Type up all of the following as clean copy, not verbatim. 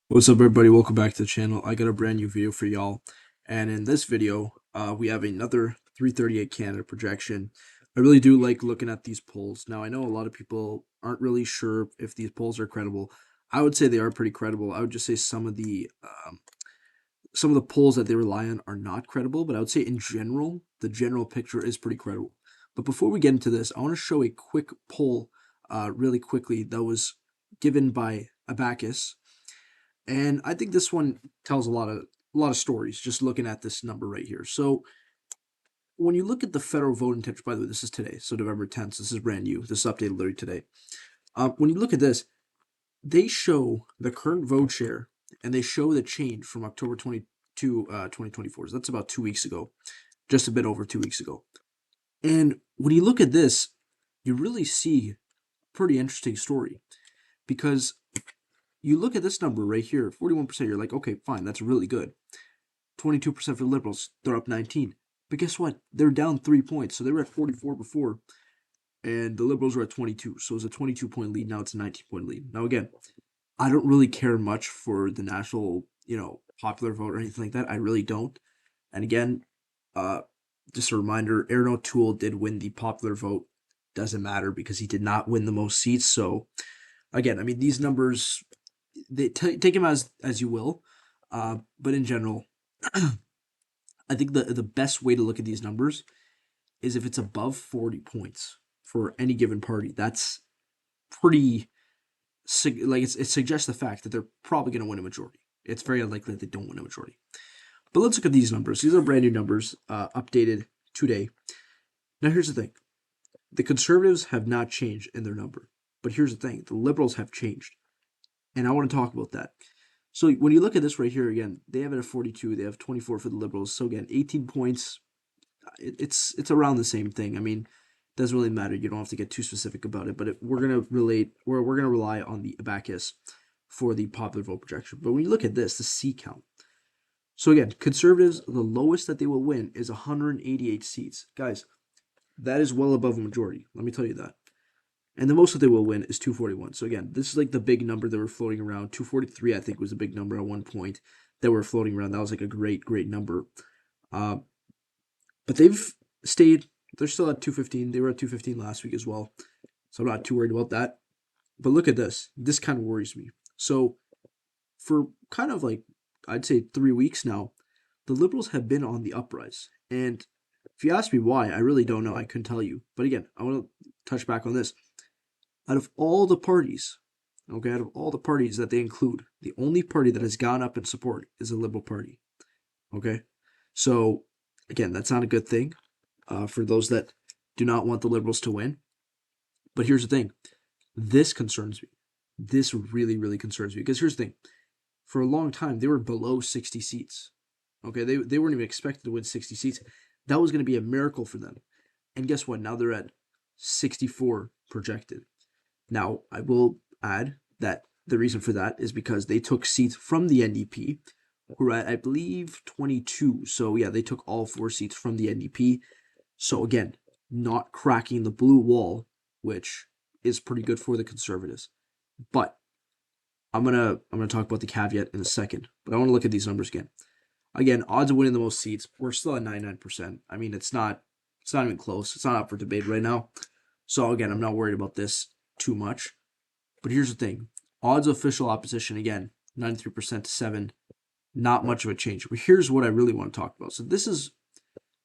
What's up, everybody? Welcome back to the channel. I got a brand new video for y'all, and in this video, we have another 338 candidate projection. I really do like looking at these polls. Now, I know a lot of people aren't really sure if these polls are credible. I would say they are pretty credible. I would just say some of the polls that they rely on are not credible, but I would say in general, the general picture is pretty credible. But before we get into this, I want to show a quick poll, really quickly, that was given by Abacus. And I think this one tells a lot of stories just looking at this number right here. So when you look at the federal vote intention, by the way, this is today, so November 10th. This is brand new. This is updated literally today. When you look at this, they show the current vote share and they show the change from October 22, 2024. So that's about 2 weeks ago, just a bit over 2 weeks ago. And when you look at this, you really see a pretty interesting story because you look at this number right here, 41%, you're like, okay, fine, that's really good. 22% for the Liberals, they're up 19. But guess what? They're down 3 points. So they were at 44 before, and the Liberals were at 22. So it was a 22-point lead. Now it's a 19-point lead. Now, again, I don't really care much for the national, popular vote or anything like that. I really don't. And again, uh, just a reminder, Aaron O'Toole did win the popular vote. Doesn't matter because he did not win the most seats. So again, I mean, these numbers, they take them as you will. But in general, I think the best way to look at these numbers is if it's above 40 points for any given party. That's pretty like it suggests the fact that they're probably going to win a majority. It's very unlikely that they don't win a majority. But let's look at these numbers. These are brand new numbers, updated today. Now here's the thing: the Conservatives have not changed in their number, but here's the thing: the Liberals have changed, and I want to talk about that. So when you look at this right here again, they have it at 42. They have 24 for the Liberals. So again, 18 points. It's around the same thing. I mean, it doesn't really matter. You don't have to get too specific about it. But we're gonna we're gonna rely on the Abacus for the popular vote projection. But when you look at this, the seat count. So again, Conservatives, the lowest that they will win is 188 seats, guys. That is well above a majority. Let me tell you that. And the most that they will win is 241. So again, this is like the big number that were floating around. 243, I think, was a big number at one point that were floating around. That was like a great number. Uh, but they've stayed. They're still at 215. They were at 215 last week as well. So I'm not too worried about that. But look at this. This kind of worries me. So for kind of like, I'd say 3 weeks now, the Liberals have been on the uprise. And if you ask me why, I really don't know. I couldn't tell you. But again, I want to touch back on this. Out of all the parties, okay, out of all the parties that they include, the only party that has gone up in support is the Liberal Party. Okay? So, again, that's not a good thing for those that do not want the Liberals to win. But here's the thing: this concerns me. This really concerns me because here's the thing: for a long time, they were below 60 seats. Okay, they weren't even expected to win 60 seats. That was going to be a miracle for them. And guess what? Now they're at 64 projected. Now, I will add that the reason for that is because they took seats from the NDP, who are at, I believe, 22. So, yeah, they took all 4 seats from the NDP. So, again, not cracking the blue wall, which is pretty good for the Conservatives. But I'm gonna talk about the caveat in a second. But I want to look at these numbers again. Again, odds of winning the most seats, we're still at 99%. I mean, it's not even close. It's not up for debate right now. So again, I'm not worried about this too much. But here's the thing: odds of official opposition, again, 93% to 7. Not much of a change. But here's what I really want to talk about. So this is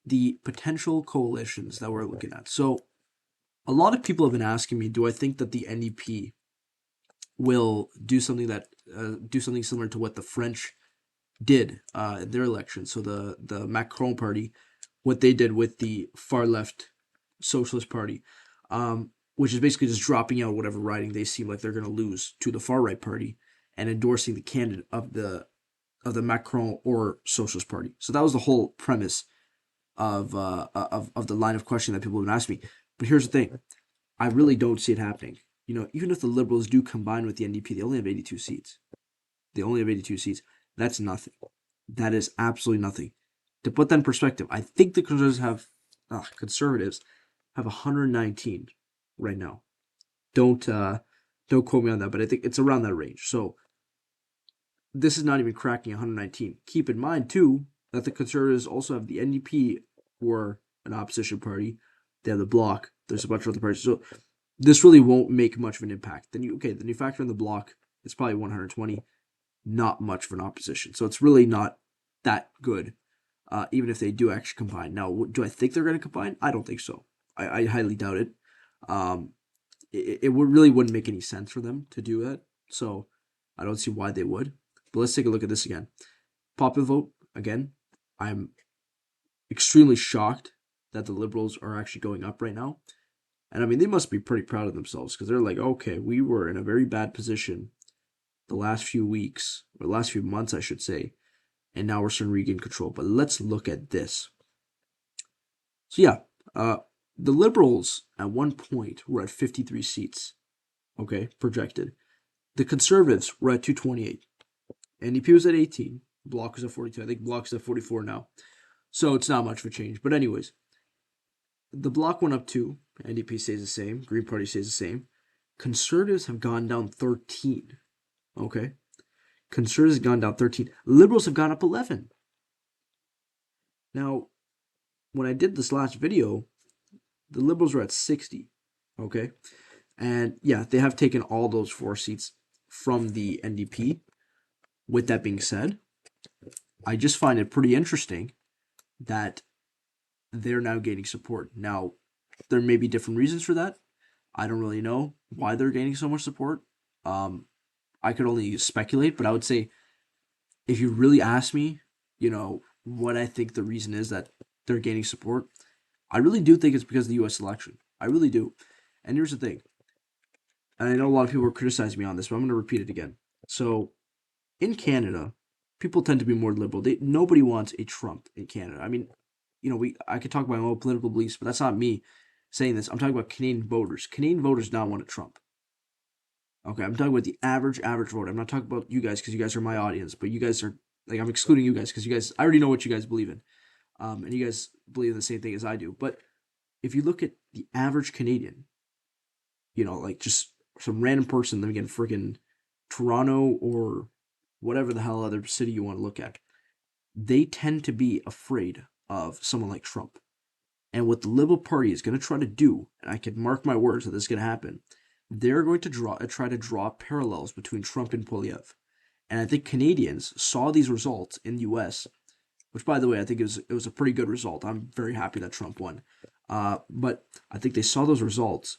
the potential coalitions that we're looking at. So a lot of people have been asking me, do I think that the NDP will do something similar to what the French did in their election? So the Macron party, what they did with the far left Socialist Party, which is basically just dropping out whatever riding they seem like they're going to lose to the far right party and endorsing the candidate of the Macron or Socialist Party. So that was the whole premise of the line of questioning that people have been asking me. But here's the thing: I really don't see it happening. Even if the Liberals do combine with the NDP, they only have 82 seats. They only have 82 seats. That's nothing. That is absolutely nothing. To put that in perspective, I think the Conservatives have 119 right now. Don't quote me on that, but I think it's around that range. So this is not even cracking 119. Keep in mind, too, that the Conservatives also have the NDP, or an opposition party. They have the Bloc. There's a bunch of other parties. So this really won't make much of an impact. Then you factor in the Bloc, it's probably 120. Not much of an opposition. So it's really not that good, even if they do actually combine. Now, do I think they're going to combine? I don't think so. I highly doubt it. It really wouldn't make any sense for them to do that. So I don't see why they would. But let's take a look at this again. Popular vote, again, I'm extremely shocked that the Liberals are actually going up right now. And I mean, they must be pretty proud of themselves because they're like, okay, we were in a very bad position the last few weeks, or last few months, I should say, and now we're starting to regain control. But let's look at this. So yeah, the Liberals at one point were at 53 seats, okay, projected. The Conservatives were at 228. NDP was at 18. Bloc was at 42. I think Bloc's at 44 now. So it's not much of a change. But anyways, the Bloc went up 2. NDP stays the same. Green Party stays the same. Conservatives have gone down 13. Okay. Conservatives have gone down 13. Liberals have gone up 11. Now, when I did this last video, the Liberals were at 60. Okay. And yeah, they have taken all those 4 seats from the NDP. With that being said, I just find it pretty interesting that they're now gaining support. Now, there may be different reasons for that. I don't really know why they're gaining so much support. I could only speculate, but I would say if you really ask me, what I think the reason is that they're gaining support, I really do think it's because of the U.S. election. I really do. And here's the thing. And I know a lot of people are criticizing me on this, but I'm going to repeat it again. So, in Canada, people tend to be more liberal. Nobody wants a Trump in Canada. I mean, I could talk about my own political beliefs, but that's not me saying this. I'm talking about Canadian voters. Canadian voters now want a Trump. Okay, I'm talking about the average voter. I'm not talking about you guys because you guys are my audience, but you guys are, like, I'm excluding you guys because you guys, I already know what you guys believe in. And you guys believe in the same thing as I do. But if you look at the average Canadian, like just some random person living in friggin' Toronto or whatever the hell other city you want to look at, they tend to be afraid of someone like Trump. And what the Liberal Party is going to try to do, and I can mark my words that this is going to happen, they're going to try to draw parallels between Trump and Poilievre. And I think Canadians saw these results in the U.S., which, by the way, I think it was a pretty good result. I'm very happy that Trump won. But I think they saw those results,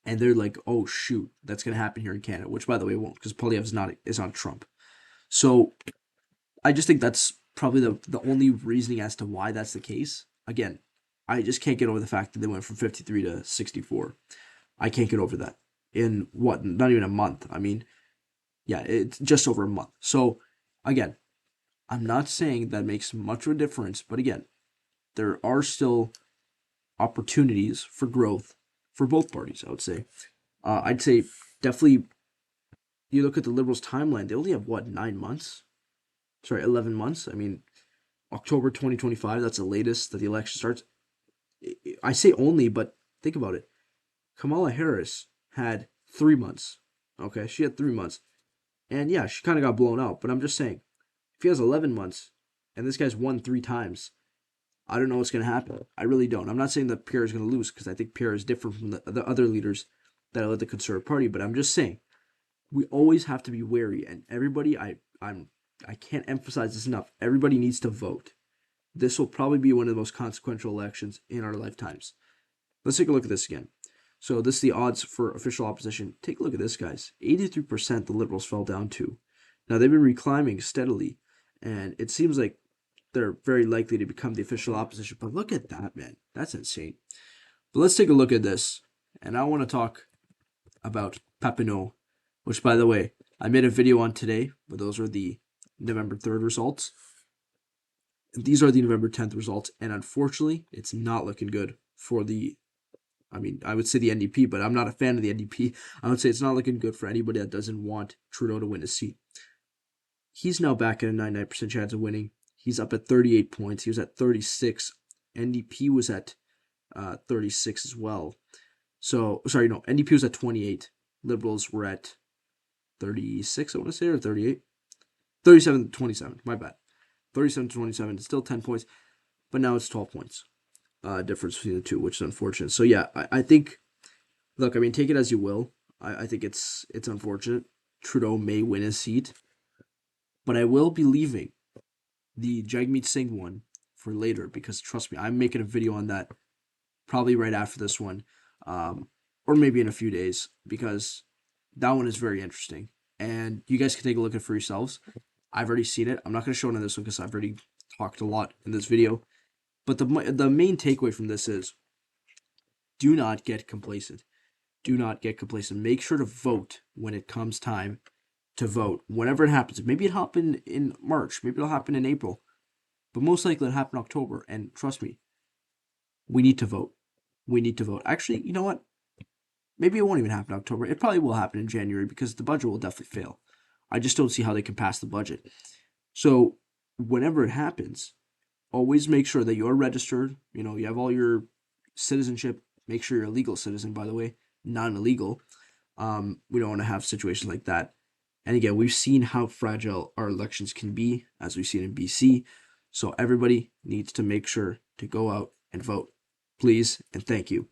and they're like, oh, shoot, that's going to happen here in Canada, which, by the way, won't, because Poilievre is not Trump. So I just think that's probably the only reasoning as to why that's the case. Again, I just can't get over the fact that they went from 53 to 64. I can't get over that in not even a month. I mean, yeah, it's just over a month. So again, I'm not saying that makes much of a difference, but again, there are still opportunities for growth for both parties, I would say. I'd say definitely you look at the Liberals' timeline, they only have 9 months? Sorry, 11 months. I mean, October 2025, that's the latest that the election starts. I say only, but think about it. Kamala Harris had 3 months. Okay, she had 3 months. And yeah, she kind of got blown out, but I'm just saying, if he has 11 months and this guy's won 3 times, I don't know what's going to happen. I really don't. I'm not saying that Pierre is going to lose because I think Pierre is different from the other leaders that led the Conservative Party, but I'm just saying, we always have to be wary, and everybody, I can't emphasize this enough, everybody needs to vote. This will probably be one of the most consequential elections in our lifetimes. Let's take a look at this again. So this is the odds for official opposition. Take a look at this, guys. 83% the Liberals fell down to. Now, they've been reclimbing steadily, and it seems like they're very likely to become the official opposition. But look at that, man. That's insane. But let's take a look at this. And I want to talk about Papineau, which, by the way, I made a video on today, but those are the November 3rd results. These are the November 10th results, and unfortunately, it's not looking good for I would say the NDP, but I'm not a fan of the NDP. I would say it's not looking good for anybody that doesn't want Trudeau to win a seat. He's now back at a 99% chance of winning. He's up at 38 points. He was at 36. NDP was at 36 as well. So, sorry, no, NDP was at 28. Liberals were at 36, I want to say, or 38. 37-27. My bad. 37-27. It's still 10 points, but now it's 12 points difference between the two, which is unfortunate. So yeah, I think. Look, I mean, take it as you will. I think it's unfortunate. Trudeau may win his seat, but I will be leaving the Jagmeet Singh one for later because trust me, I'm making a video on that probably right after this one, or maybe in a few days because that one is very interesting, and you guys can take a look at it for yourselves. I've already seen it. I'm not going to show it on this one because I've already talked a lot in this video. But the main takeaway from this is do not get complacent. Do not get complacent. Make sure to vote when it comes time to vote. Whenever it happens. Maybe it happened in March. Maybe it'll happen in April. But most likely it'll happen in October. And trust me, we need to vote. We need to vote. Actually, you know what? Maybe it won't even happen in October. It probably will happen in January because the budget will definitely fail. I just don't see how they can pass the budget. So whenever it happens, always make sure that you're registered. You know, you have all your citizenship. Make sure you're a legal citizen, by the way, not illegal. We don't want to have situations like that. And again, we've seen how fragile our elections can be, as we've seen in BC. So everybody needs to make sure to go out and vote. Please and thank you.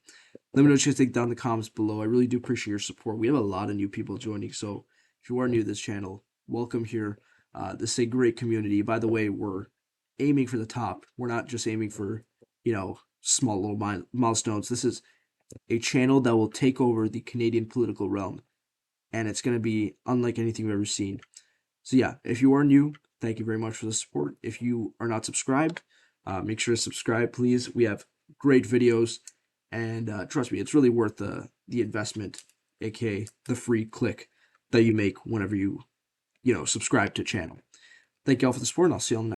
Let me know what you think down in the comments below. I really do appreciate your support. We have a lot of new people joining, so if you are new to this channel, welcome here. This is a great community. By the way, we're aiming for the top. We're not just aiming for, small little milestones. This is a channel that will take over the Canadian political realm, and it's going to be unlike anything we've ever seen. So yeah, if you are new, thank you very much for the support. If you are not subscribed, make sure to subscribe, please. We have great videos, and trust me, it's really worth the investment, aka the free click that you make whenever you subscribe to the channel. Thank you all for the support, and I'll see you on the next